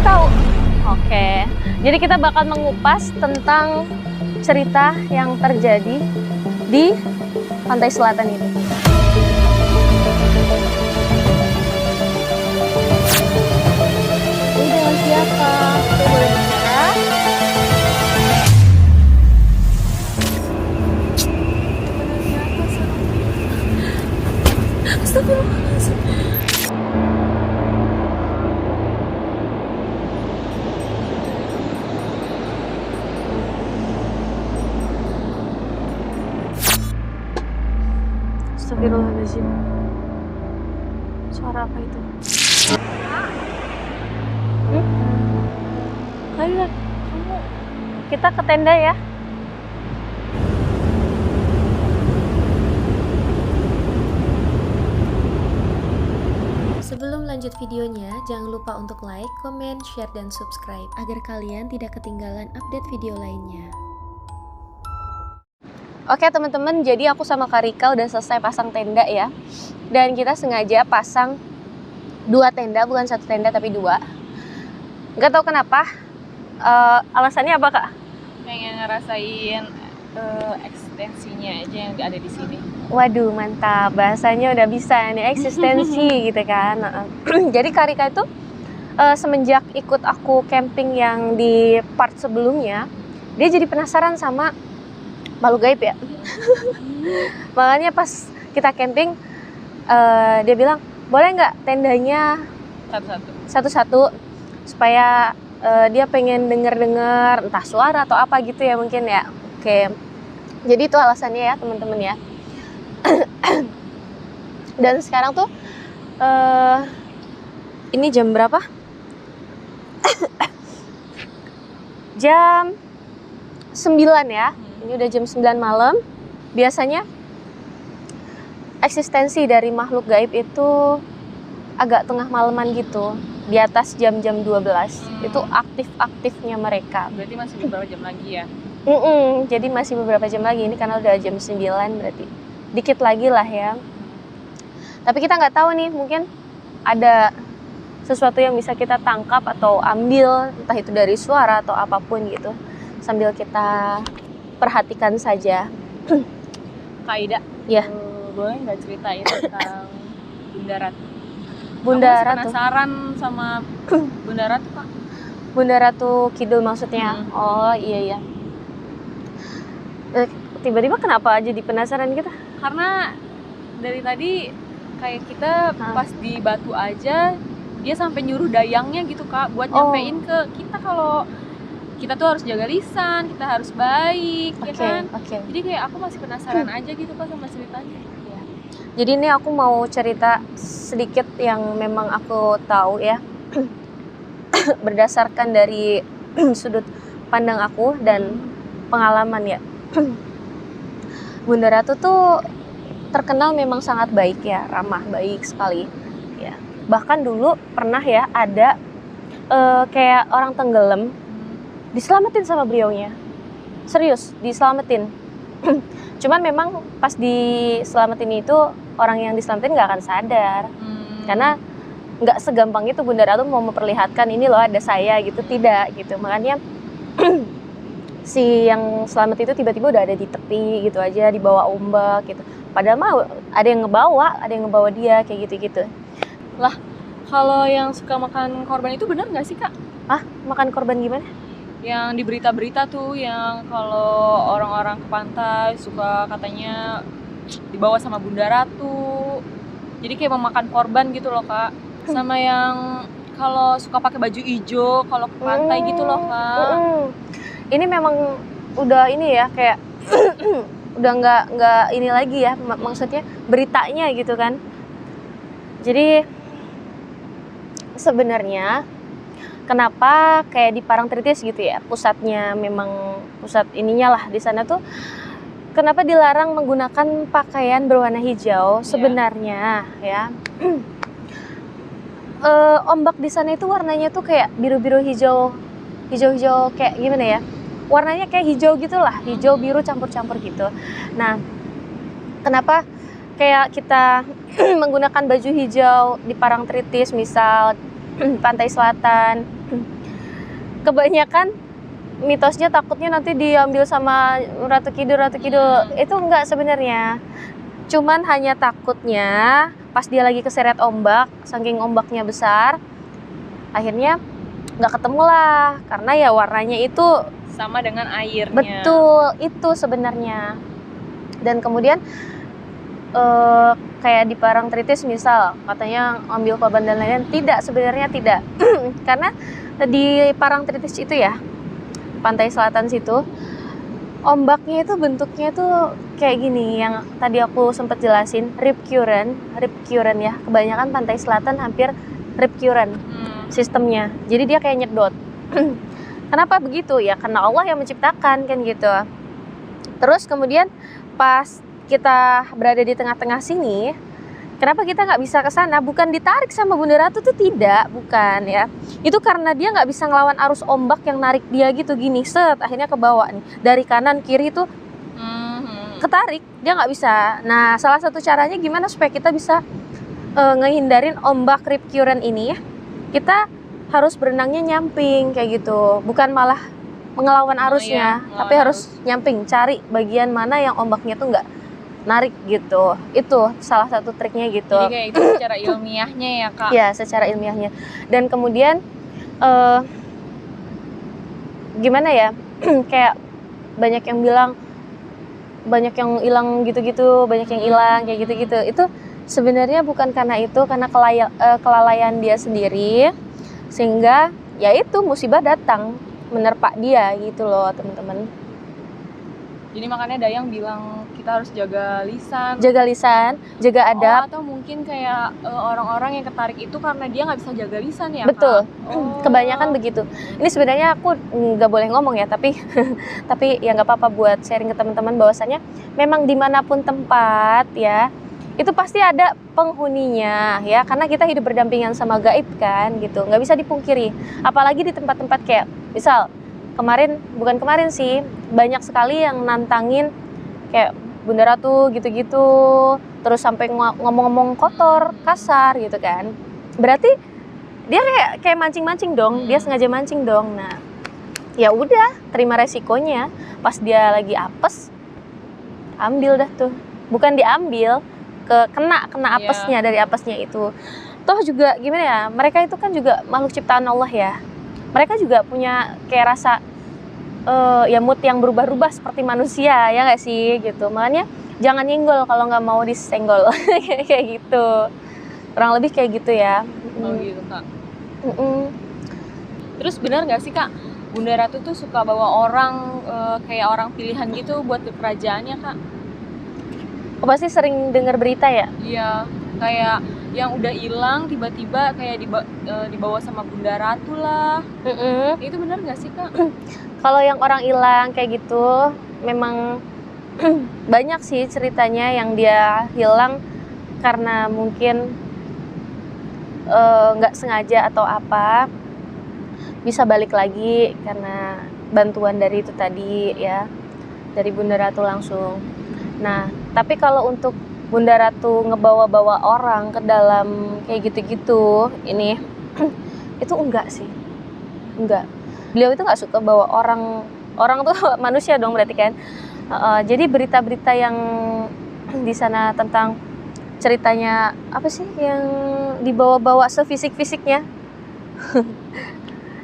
Belum tahu. Oke. Jadi kita bakal mengupas tentang cerita yang terjadi di pantai selatan ini. Ini dengan siapa? Saya boleh bicara? Astagfirullahaladzim. Astagfirullahaladzim. Suara apa itu? Ayo, kita ke tenda ya. Sebelum lanjut videonya, jangan lupa untuk like, comment, share, dan subscribe agar kalian tidak ketinggalan update video lainnya. Oke teman-teman, jadi aku sama Kak Rika udah selesai pasang tenda ya. Dan kita sengaja pasang 2 tenda, bukan 1 tenda tapi 2. Gak tahu kenapa. Alasannya apa Kak? Pengen ngerasain ekstensinya aja yang ada di sini. Waduh mantap, bahasanya udah bisa nih, eksistensi gitu kan. Jadi Kak Rika itu semenjak ikut aku camping yang di part sebelumnya, dia jadi penasaran sama makhluk gaib ya. Makanya pas kita camping, dia bilang boleh nggak tendanya satu-satu supaya dia pengen denger entah suara atau apa gitu ya mungkin ya. Oke, jadi itu alasannya ya teman-teman ya. Dan sekarang tuh ini jam berapa? Jam 9 ya. Ini udah jam 9 malam. Biasanya eksistensi dari makhluk gaib itu agak tengah malaman gitu. Di atas jam-jam 12. Itu aktif-aktifnya mereka. Berarti masih beberapa jam lagi ya? Jadi masih beberapa jam lagi. Ini karena udah jam 9 berarti. Dikit lagi lah ya. Tapi kita nggak tahu nih, mungkin ada sesuatu yang bisa kita tangkap atau ambil, entah itu dari suara atau apapun gitu. Sambil kita perhatikan saja. Kak Ida, Ya. Boleh nggak ceritain tentang Bunda Ratu? Bunda Aku masih Ratu. penasaran sama Bunda Ratu, Kak. Bunda Ratu Kidul maksudnya. Oh iya. Tiba-tiba kenapa jadi penasaran kita? Karena dari tadi kayak kita pas di Batu aja, dia sampai nyuruh dayangnya gitu Kak, buat nyampein ke kita kalau kita tuh harus jaga lisan, kita harus baik, ya kan? Jadi kayak aku masih penasaran aja gitu Kak sama ceritanya. Ya. Jadi ini aku mau cerita sedikit yang memang aku tahu ya. Berdasarkan dari sudut pandang aku dan pengalaman ya. Bunda Ratu tuh terkenal memang sangat baik ya, ramah, baik sekali ya. Bahkan dulu pernah ya ada kayak orang tenggelam, diselamatin sama beliaunya. Serius, diselamatin. Cuman memang pas diselamatin itu orang yang diselamatin nggak akan sadar. Karena nggak segampang itu Bunda Ratu mau memperlihatkan ini loh ada saya gitu, tidak gitu. Makanya si yang selamat itu tiba-tiba udah ada di tepi gitu aja, dibawa ombak gitu. Padahal mah ada yang ngebawa dia kayak gitu-gitu. Lah, kalau yang suka makan korban itu benar nggak sih Kak? Makan korban gimana? Yang di berita-berita tuh, yang kalau orang-orang ke pantai suka katanya dibawa sama Bunda Ratu. Jadi kayak memakan korban gitu loh Kak. Sama yang kalau suka pakai baju hijau kalau ke pantai gitu loh Kak. Ini memang udah ini ya kayak udah nggak ini lagi ya, maksudnya beritanya gitu kan. Jadi sebenarnya kenapa kayak di Parangtritis gitu ya, pusatnya memang pusat ininya lah di sana tuh, kenapa dilarang menggunakan pakaian berwarna hijau sebenarnya ya. Ombak di sana itu warnanya tuh kayak biru-biru hijau kayak gimana ya, warnanya kayak hijau gitulah, hijau biru campur-campur gitu. Nah, kenapa kayak kita menggunakan baju hijau di Parangtritis misal pantai selatan. Kebanyakan mitosnya takutnya nanti diambil sama Ratu Kidul. Itu enggak sebenarnya. Cuman hanya takutnya pas dia lagi keseret ombak, saking ombaknya besar, akhirnya nggak ketemu lah, karena ya warnanya itu sama dengan airnya. betul, itu sebenarnya. Dan kemudian kayak di Parangtritis misal katanya ambil korban dan lain-lain, tidak, sebenarnya tidak. Karena di Parangtritis itu ya, pantai selatan situ, ombaknya itu bentuknya tuh kayak gini, yang tadi aku sempat jelasin, rip current ya. Kebanyakan pantai selatan hampir rip current sistemnya. Jadi dia kayak nyedot. Kenapa begitu? Ya karena Allah yang menciptakan kan gitu. Terus kemudian pas kita berada di tengah-tengah sini, kenapa kita nggak bisa ke sana? Bukan ditarik sama Bunda Ratu tuh, tidak, bukan ya. Itu karena dia nggak bisa ngelawan arus ombak yang narik dia gitu gini, set, akhirnya ke bawah nih. Dari kanan kiri tuh ketarik, dia nggak bisa. Nah, salah satu caranya gimana supaya kita bisa ngehindarin ombak rip current ini ya? Kita harus berenangnya nyamping kayak gitu, bukan malah ngelawan arusnya, tapi harus nyamping, cari bagian mana yang ombaknya tuh nggak narik gitu. Itu salah satu triknya gitu. Jadi kayak itu secara ilmiahnya ya Kak. Ya, secara ilmiahnya. Dan kemudian gimana ya, kayak banyak yang bilang banyak yang hilang gitu-gitu, banyak yang hilang kayak gitu-gitu. Itu sebenarnya bukan karena itu, karena kelalaian dia sendiri, sehingga ya itu musibah datang menerpa dia gitu loh teman-teman. Jadi makanya Dayang bilang kita harus jaga lisan, jaga adab. Atau mungkin kayak orang-orang yang ketarik itu karena dia nggak bisa jaga lisan ya. Betul. Kak? Kebanyakan begitu. Ini sebenarnya aku nggak boleh ngomong ya, tapi tapi ya nggak apa-apa buat sharing ke teman-teman bahwasanya memang dimanapun tempat ya, itu pasti ada penghuninya ya, karena kita hidup berdampingan sama gaib kan gitu, nggak bisa dipungkiri. Apalagi di tempat-tempat kayak misal bukan kemarin sih, banyak sekali yang nantangin kayak Bunda Ratu gitu-gitu, terus sampai ngomong-ngomong kotor, kasar gitu kan. Berarti dia kayak mancing-mancing dong, dia sengaja mancing dong. Nah, ya udah, terima resikonya. Pas dia lagi apes, ambil dah tuh. Bukan diambil, kena apesnya, dari apesnya itu. Toh juga gimana ya, mereka itu kan juga makhluk ciptaan Allah ya. Mereka juga punya kayak rasa ya mood yang berubah-ubah seperti manusia, ya nggak sih gitu. Makanya jangan nyenggol kalau nggak mau disenggol. Kayak gitu, kurang lebih kayak gitu ya. Oh gitu Kak. Terus benar nggak sih Kak, Bunda Ratu tuh suka bawa orang kayak orang pilihan gitu buat ke kerajaannya Kak? Oh, pasti sering dengar berita ya? Iya, kayak yang udah hilang tiba-tiba kayak dibawa sama Bunda Ratu lah. Itu benar nggak sih Kak? Kalau yang orang hilang kayak gitu memang banyak sih ceritanya, yang dia hilang karena mungkin nggak sengaja atau apa, bisa balik lagi karena bantuan dari itu tadi ya, dari Bunda Ratu langsung. Nah, tapi kalau untuk Bunda Ratu ngebawa-bawa orang ke dalam kayak gitu-gitu, ini itu enggak sih, enggak. Beliau itu nggak suka bawa orang tuh manusia dong berarti kan. Jadi berita-berita yang di sana tentang ceritanya apa sih yang dibawa-bawa sevisik-fisiknya.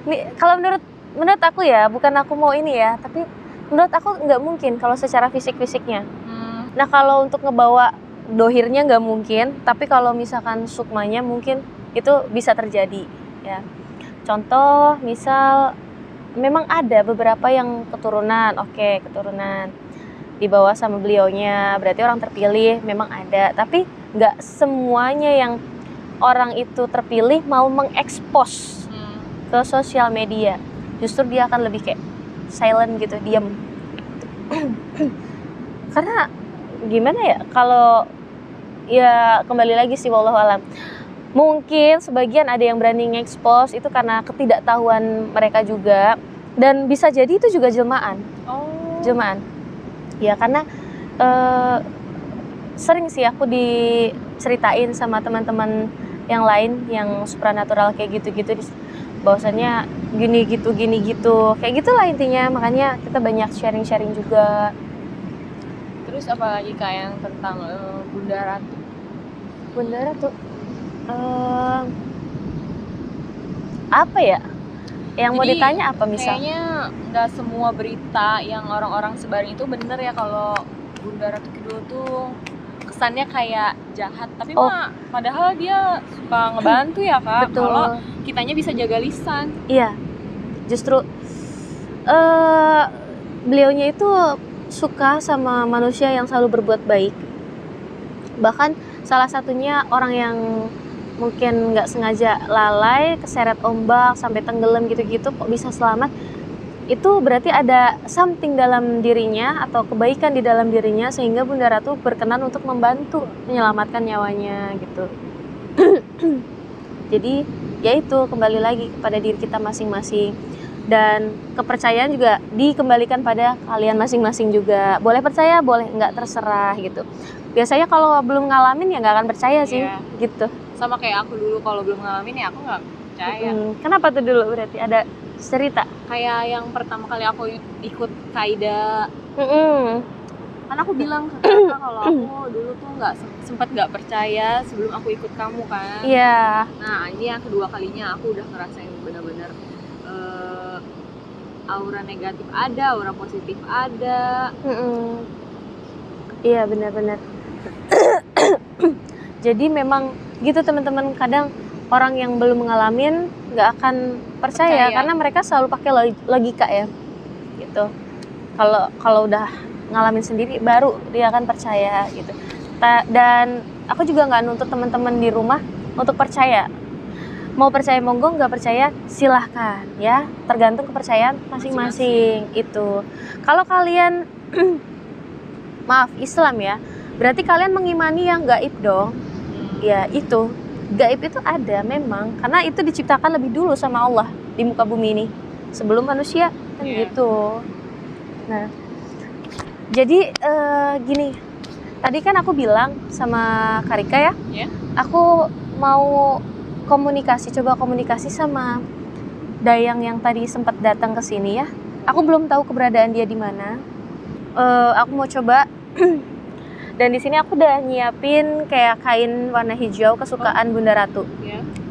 Ini kalau menurut aku ya, bukan aku mau ini ya, tapi menurut aku nggak mungkin kalau secara fisik-fisiknya. Nah kalau untuk ngebawa dohirnya nggak mungkin, tapi kalau misalkan sukmanya mungkin itu bisa terjadi ya. Contoh misal memang ada beberapa yang keturunan, keturunan dibawa sama beliaunya, berarti orang terpilih, memang ada. Tapi nggak semuanya yang orang itu terpilih mau mengekspos ke sosial media. Justru dia akan lebih kayak silent gitu, diam. Karena gimana ya, kalau ya kembali lagi sih wallahu alam, mungkin sebagian ada yang berani nge-expose itu karena ketidaktahuan mereka juga, dan bisa jadi itu juga jelmaan. Jelmaan ya, karena sering sih aku diceritain sama teman-teman yang lain yang supranatural kayak gitu-gitu, bahwasannya gini gitu kayak gitulah intinya. Makanya kita banyak sharing juga. Terus apa lagi Kak yang tentang Bunda Ratu? Bunda Ratu apa ya yang mau Jadi, ditanya apa misal? Kayaknya nggak semua berita yang orang-orang sebarin itu bener ya, kalau Bunda Ratu Kidul tuh kesannya kayak jahat, tapi mah padahal dia suka ngebantu ya Kak. Betul. Kalau kitanya bisa jaga lisan. Iya, justru beliaunya itu suka sama manusia yang selalu berbuat baik. Bahkan salah satunya orang yang mungkin nggak sengaja lalai, keseret ombak sampai tenggelam gitu-gitu kok bisa selamat, itu berarti ada something dalam dirinya atau kebaikan di dalam dirinya sehingga Bunda Ratu berkenan untuk membantu menyelamatkan nyawanya gitu. Jadi ya itu kembali lagi kepada diri kita masing-masing, dan kepercayaan juga dikembalikan pada kalian masing-masing juga. Boleh percaya, boleh nggak, terserah gitu. Biasanya kalau belum ngalamin ya nggak akan percaya sih, gitu. Sama kayak aku dulu, kalau belum ngalamin ya aku nggak percaya. Kenapa tuh dulu berarti ada cerita? Kayak yang pertama kali aku ikut Kaida, kan aku bilang ke kakak kalau aku dulu tuh sempat nggak percaya sebelum aku ikut kamu kan. Iya. Nah ini yang kedua kalinya aku udah ngerasain benar-benar aura negatif ada, aura positif ada. Iya benar-benar. Jadi memang gitu teman-teman, kadang orang yang belum ngalamin nggak akan percaya karena mereka selalu pakai logika ya gitu. Kalau udah ngalamin sendiri baru dia akan percaya gitu. Dan aku juga nggak nuntut teman-teman di rumah untuk percaya. Mau percaya monggo, nggak percaya silahkan ya, tergantung kepercayaan masing-masing. Itu kalau kalian maaf Islam ya, berarti kalian mengimani yang gaib dong. Ya itu gaib itu ada memang, karena itu diciptakan lebih dulu sama Allah di muka bumi ini sebelum manusia kan gitu. Nah jadi gini, tadi kan aku bilang sama Karika ya, aku mau coba komunikasi sama Dayang yang tadi sempat datang ke sini ya. Aku belum tahu keberadaan dia di mana. Aku mau coba. Dan di sini aku udah nyiapin kayak kain warna hijau kesukaan Bunda Ratu.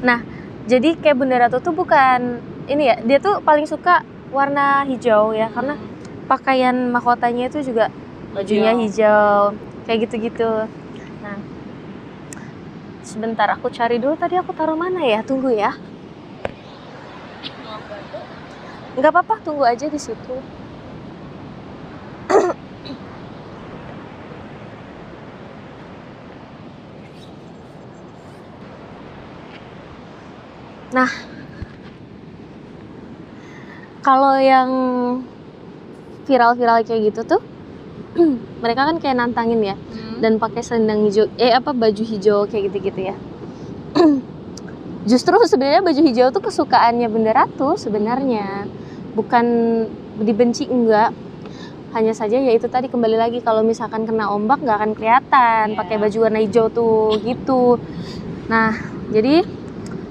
Nah, jadi kayak Bunda Ratu tuh bukan ini ya, dia tuh paling suka warna hijau ya, karena pakaian mahkotanya itu juga bajunya hijau, kayak gitu-gitu. Nah, sebentar aku cari dulu, tadi aku taruh mana ya? Tunggu ya. Nggak apa-apa, tunggu aja di situ. Nah, kalau yang viral-viral kayak gitu tuh, mereka kan kayak nantangin ya, dan pakai selendang hijau, baju hijau kayak gitu-gitu ya. Justru sebenarnya baju hijau tuh kesukaannya Bunda Ratu sebenarnya, bukan dibenci, enggak. Hanya saja ya itu tadi, kembali lagi kalau misalkan kena ombak nggak akan kelihatan pakai baju warna hijau tuh gitu. Nah, jadi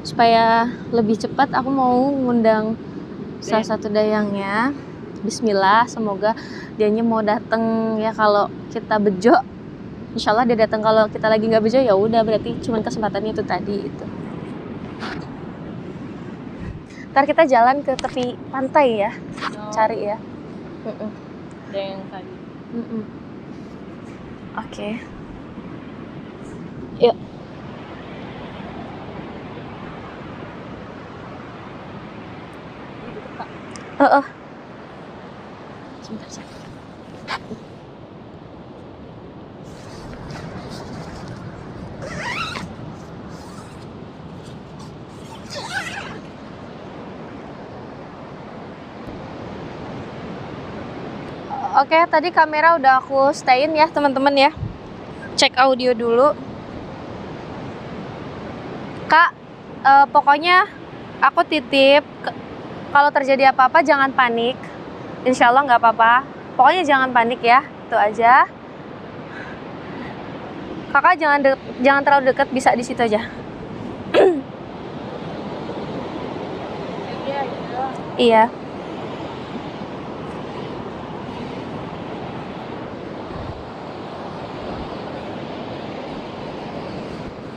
supaya lebih cepat aku mau ngundang salah satu dayangnya. Bismillah, semoga dianya mau datang ya kalau kita bejo. Insyaallah dia datang, kalau kita lagi nggak bejo ya udah berarti cuman kesempatannya itu tadi itu. Ntar kita jalan ke tepi pantai ya, cari ya. Dayang tadi. Oke. Yuk. Sebentar. Oke, tadi kamera udah aku stayin ya teman-teman ya. Cek audio dulu. Kak, pokoknya aku titip kalau terjadi apa-apa jangan panik. Insya Allah nggak apa-apa. Pokoknya jangan panik ya, itu aja. Kakak jangan terlalu dekat, bisa di situ aja. Iya.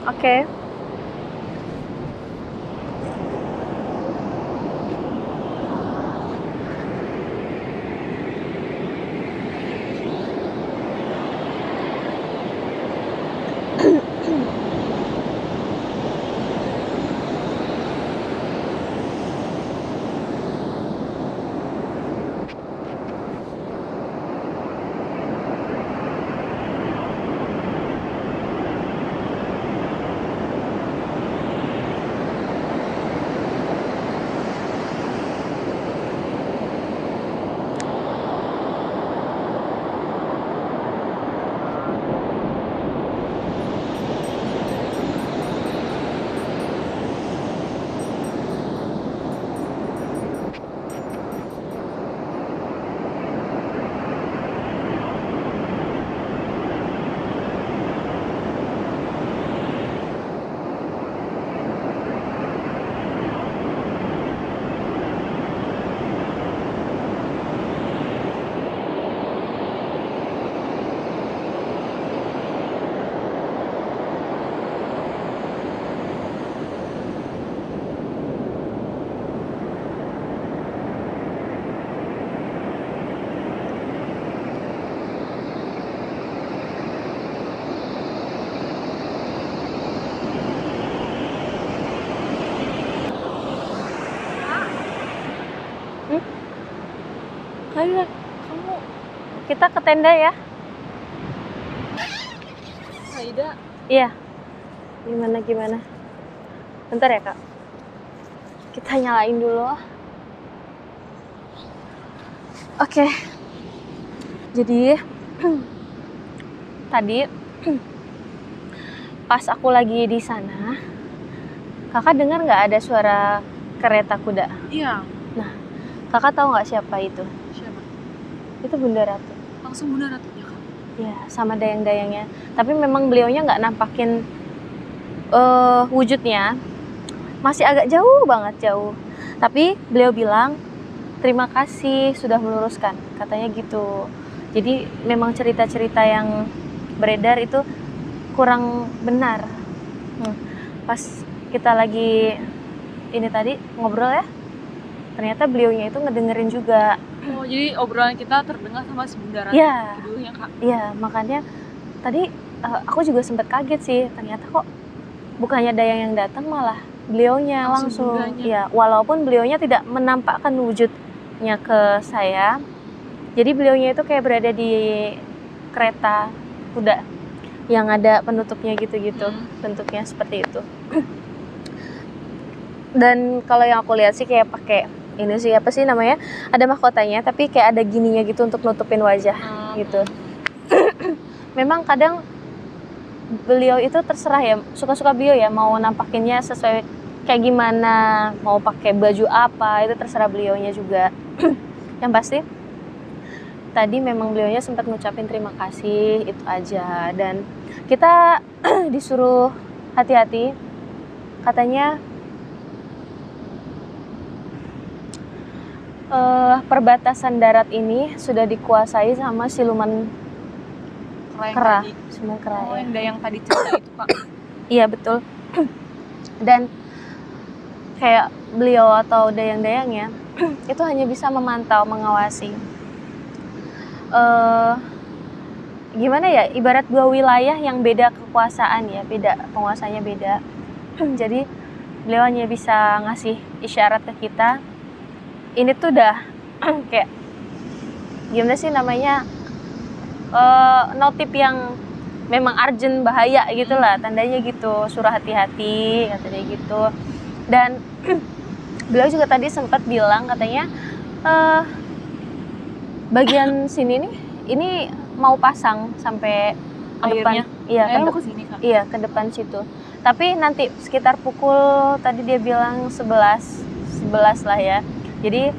Oke. Ayo, kamu Kita ke tenda ya. Aida. Iya. Gimana? Bentar ya, Kak. Kita nyalain dulu. Oke. Jadi tadi pas aku lagi di sana, Kakak dengar nggak ada suara kereta kuda? Iya. Kakak tahu nggak siapa itu? Siapa? Itu Bunda Ratu. Langsung Bunda Ratu ya, Kak? Ya, sama dayang-dayangnya. Tapi memang beliaunya nggak nampakin wujudnya. Masih agak jauh banget, jauh. Tapi beliau bilang, terima kasih sudah meluruskan. Katanya gitu. Jadi memang cerita-cerita yang beredar itu kurang benar. Pas kita lagi ini tadi ngobrol ya, ternyata beliaunya itu ngedengerin juga. Oh, jadi obrolan kita terdengar sama si Bunda Ratu Iya. dulu ya, Kak? Iya, makanya tadi aku juga sempat kaget sih. Ternyata kok bukannya dayang yang datang, malah beliaunya langsung. Bundanya. Ya, walaupun beliaunya tidak menampakkan wujudnya ke saya. Jadi beliaunya itu kayak berada di kereta kuda yang ada penutupnya gitu-gitu. Bentuknya seperti itu. Dan kalau yang aku lihat sih kayak pakai ini sih, apa sih namanya, ada mahkotanya tapi kayak ada gininya gitu untuk nutupin wajah gitu. Memang kadang beliau itu terserah ya, suka-suka beliau ya, mau nampakinnya sesuai kayak gimana, mau pakai baju apa, itu terserah beliaunya juga. Yang pasti tadi memang beliaunya sempat ngucapin terima kasih, itu aja. Dan kita disuruh hati-hati, katanya perbatasan darat ini sudah dikuasai sama siluman kera. Siluman kera. Oh, ya. yang dayang tadi cerita itu, Kak. Iya, betul. Dan kayak beliau atau dayang-dayangnya itu hanya bisa memantau, mengawasi. Gimana ya, ibarat dua wilayah yang beda kekuasaan ya, beda penguasanya beda. Jadi beliau hanya bisa ngasih isyarat ke kita. Ini tuh udah kayak gimana sih namanya, notif yang memang urgent, bahaya gitu lah, tandanya gitu, suruh hati-hati katanya gitu. Dan beliau juga tadi sempat bilang katanya bagian sini nih ini mau pasang sampai ke depan. Airnya? Iya, Airnya ke sini, Kak? Iya, ke depan situ. Tapi nanti sekitar pukul, tadi dia bilang 11 lah ya. Jadi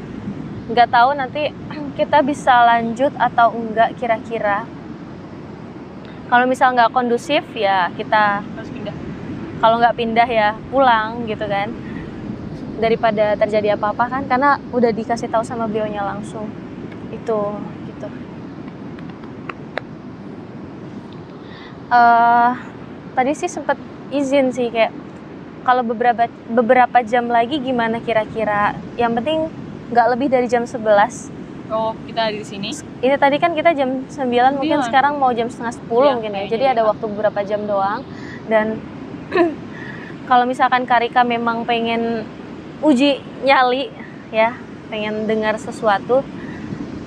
nggak tahu nanti kita bisa lanjut atau enggak kira-kira. Kalau misal nggak kondusif ya kita Harus pindah. kalau nggak pindah ya pulang gitu kan. daripada terjadi apa-apa kan, karena udah dikasih tahu sama beliaunya langsung itu gitu. Tadi sih sempet izin sih kayak kalau beberapa jam lagi gimana kira-kira, yang penting nggak lebih dari jam 11. Oh, kita ada di sini. Ini tadi kan kita jam 9, mungkin sekarang mau jam setengah 10 Iya, mungkin ya. kayaknya Jadi ada waktu beberapa jam doang. Dan kalau misalkan Karika memang pengen uji nyali ya, pengen dengar sesuatu,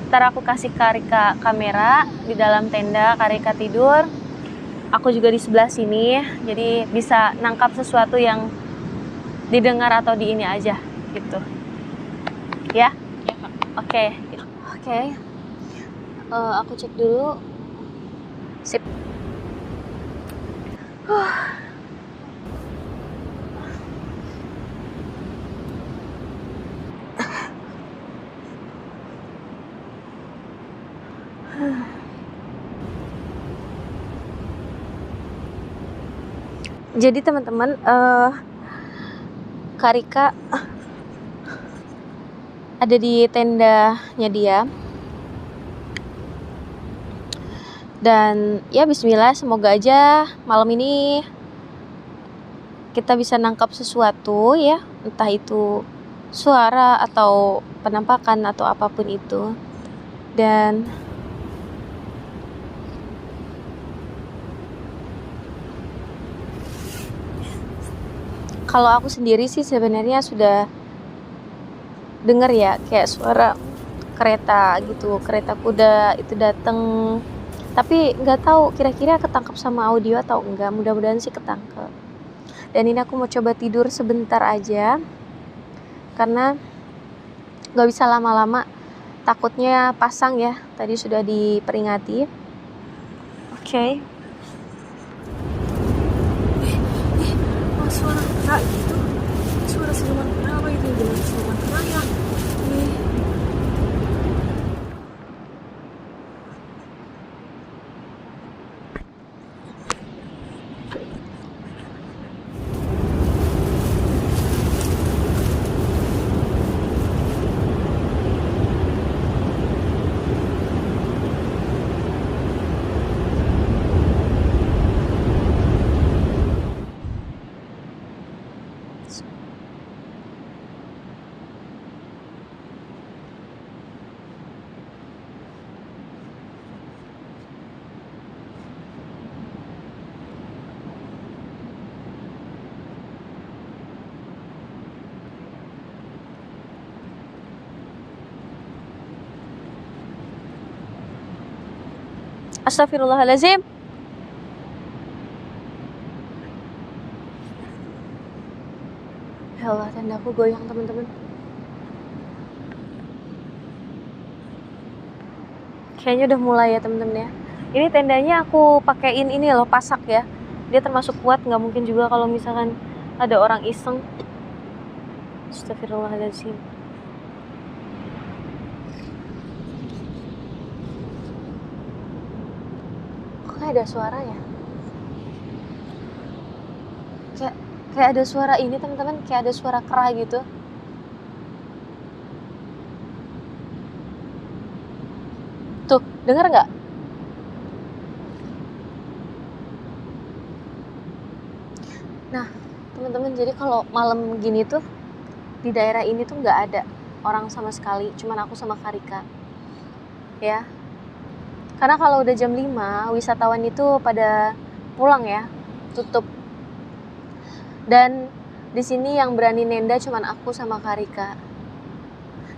ntar aku kasih Karika kamera di dalam tenda, Karika tidur. Aku juga di sebelah sini, jadi bisa nangkap sesuatu yang didengar atau di ini aja gitu. Ya? Ya, Kak. Oke. Aku cek dulu. Sip. Jadi teman-teman, Karika ada di tendanya dia. Dan ya bismillah, semoga aja malam ini kita bisa nangkap sesuatu ya, entah itu suara atau penampakan atau apapun itu. Dan kalau aku sendiri sih sebenarnya sudah dengar ya kayak suara kereta gitu, kereta kuda itu datang. Tapi nggak tahu kira-kira ketangkep sama audio atau enggak. Mudah-mudahan sih ketangkep. Dan ini aku mau coba tidur sebentar aja karena nggak bisa lama-lama, takutnya pasang ya, tadi sudah diperingati. Oke. Suara kera gitu. Suara siluman kera apa itu? Jelas siluman kera ya. Astagfirullahaladzim. Ya Allah, tenda aku goyang teman-teman. Kayaknya udah mulai ya teman-teman ya. Ini tendanya aku pakein ini loh, pasak ya. Dia termasuk kuat, nggak mungkin juga kalau misalkan ada orang iseng. Astagfirullahaladzim. Kok ada suara ya? Kayak ada suara ini teman-teman, kayak ada suara kera gitu. Tuh, denger nggak? Nah, teman-teman, jadi kalau malam gini tuh di daerah ini tuh nggak ada orang sama sekali, cuman aku sama Karika. Ya. Karena kalau udah jam 5, wisatawan itu pada pulang ya, tutup. Dan di sini yang berani nenda cuman aku sama Karika.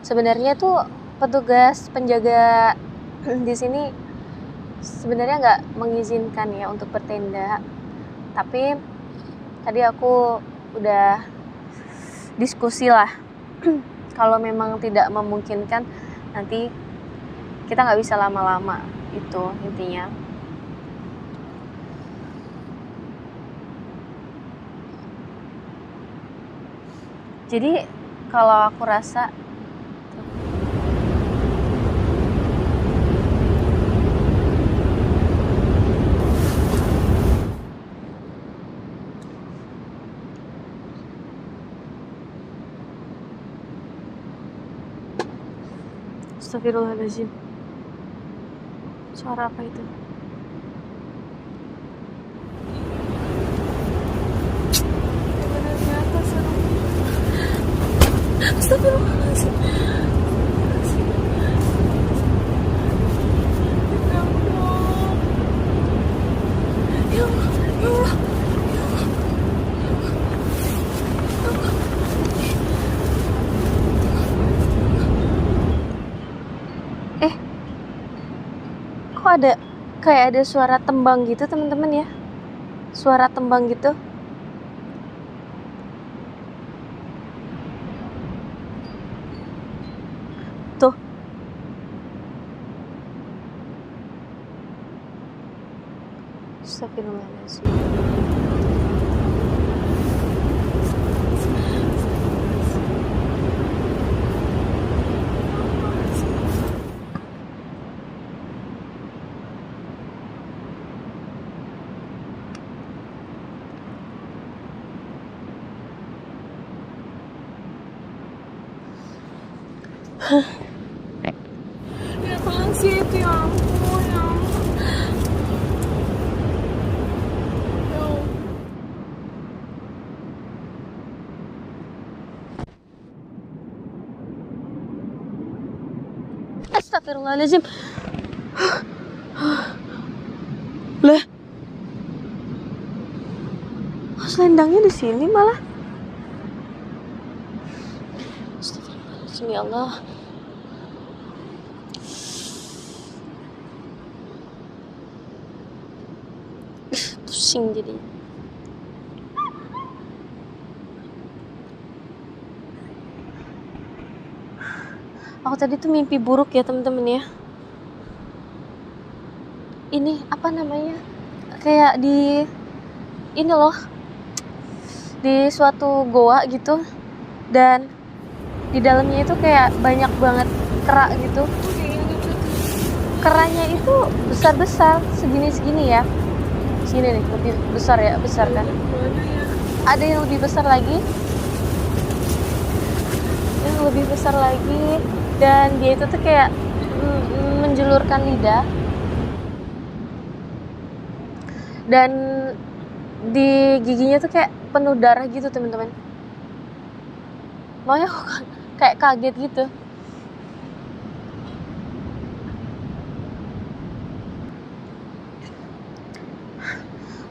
Sebenarnya tuh petugas penjaga di sini sebenarnya nggak mengizinkan ya untuk bertenda. Tapi tadi aku udah diskusi lah. Kalau memang tidak memungkinkan, nanti kita nggak bisa lama-lama, itu intinya. Jadi kalau aku rasa Astagfirullahaladzim. Suara apa itu? Astagfirullahaladzim. Ya Allah, ya Allah. Kok ada kayak ada suara tembang gitu teman-teman ya? Suara tembang gitu. Tuh. Astagfirullahaladzim. Ya apaan sih itu, ya ampun, ya ampun. Ya ampun. Astagfirullahaladzim. Lah, kok selendangnya di sini malah? Astagfirullahaladzim, ya Allah. Pusing jadi. Aku tadi tuh mimpi buruk ya temen-temen ya. Ini apa namanya? Kayak di ini loh, di suatu goa gitu, dan di dalamnya itu kayak banyak banget kera gitu. Keranya itu besar-besar, segini-segini ya. Sini nih, lebih besar ya, besar kan? Ada yang lebih besar lagi, yang lebih besar lagi, dan dia itu tuh kayak menjulurkan lidah, dan di giginya tuh kayak penuh darah gitu teman-teman. Makanya aku kayak kaget gitu.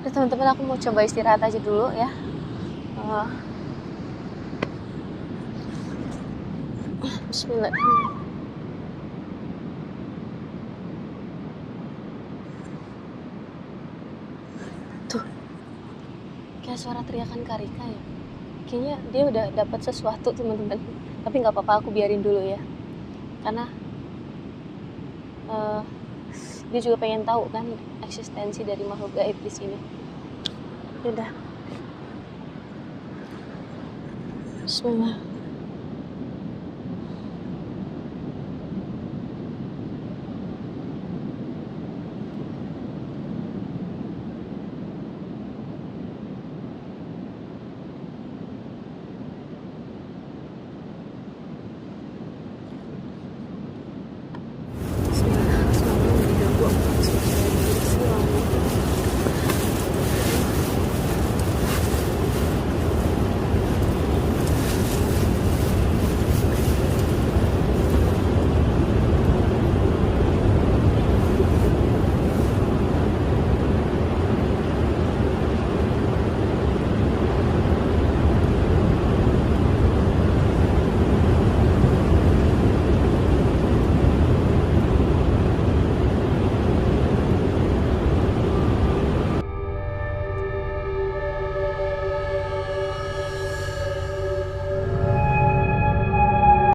Udah teman-teman, aku mau coba istirahat aja dulu ya. Bismillah. Tuh, kayak suara teriakan Karika ya. Kayaknya dia udah dapat sesuatu teman-teman. Tapi nggak apa-apa, aku biarin dulu ya. Karena dia juga pengen tahu kan eksistensi dari makhluk gaib di sini. Yaudah. Bismillah.